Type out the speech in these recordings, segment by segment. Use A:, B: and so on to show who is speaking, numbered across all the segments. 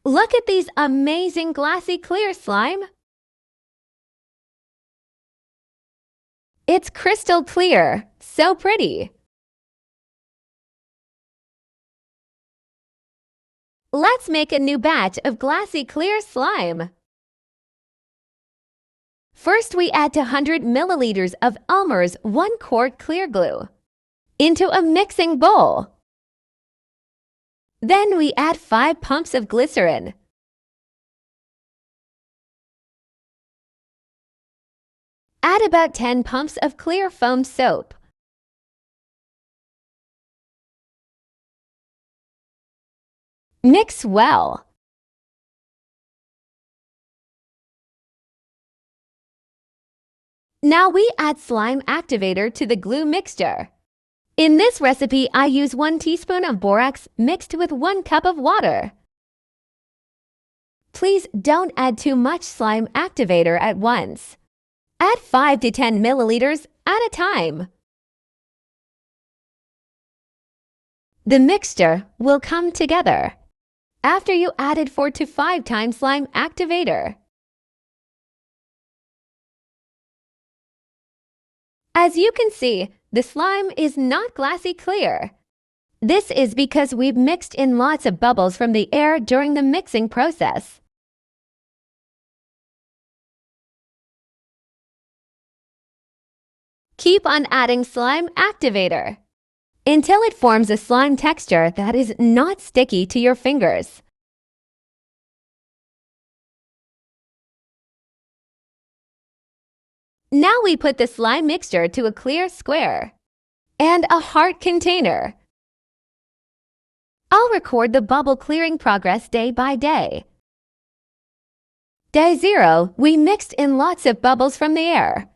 A: Look at these amazing glassy clear slime. It's crystal clear, so pretty. Let's make a new batch of glassy clear slime. First, we add 200 milliliters of Elmer's 1-quart clear glue into a mixing bowl. Then we add 5 pumps of glycerin. Add about 10 pumps of clear foam soap. Mix well. Now we add slime activator to the glue mixture. In this recipe, I use 1 teaspoon of borax mixed with 1 cup of water. Please don't add too much slime activator at once. Add 5 to 10 milliliters at a time. The mixture will come together after you added 4 to 5 times slime activator. As you can see, the slime is not glassy clear. This is because we've mixed in lots of bubbles from the air during the mixing process. Keep on adding slime activator until it forms a slime texture that is not sticky to your fingers. Now we put the slime mixture to a clear square and a heart container. I'll record the bubble clearing progress day by day. Day 0, we mixed in lots of bubbles from the air.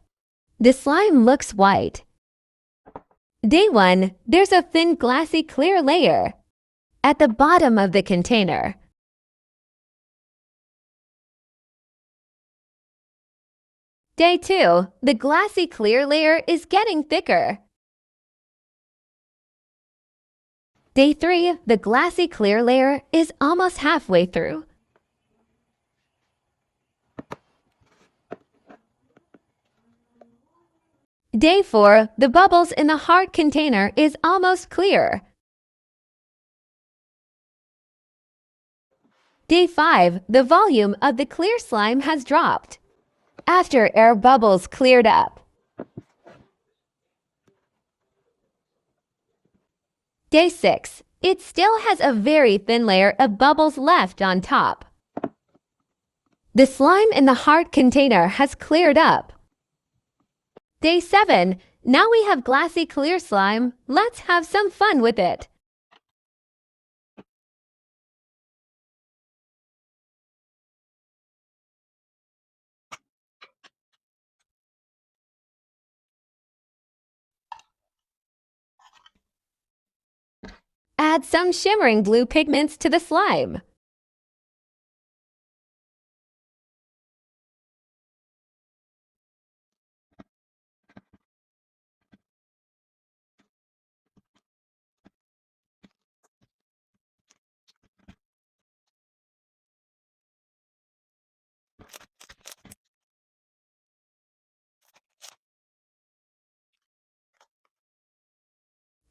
A: The slime looks white. Day 1, there's a thin glassy clear layer at the bottom of the container. Day 2, the glassy clear layer is getting thicker. Day 3, the glassy clear layer is almost halfway through. Day 4, the bubbles in the heart container is almost clear. Day 5, the volume of the clear slime has dropped after air bubbles cleared up. Day 6, it still has a very thin layer of bubbles left on top. The slime in the heart container has cleared up. Day 7, now we have glassy clear slime. Let's have some fun with it. Add some shimmering blue pigments to the slime.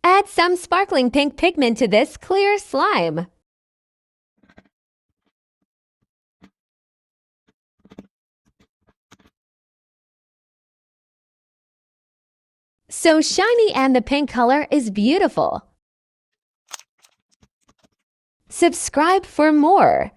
A: Add some sparkling pink pigment to this clear slime. So shiny, and the pink color is beautiful. Subscribe for more.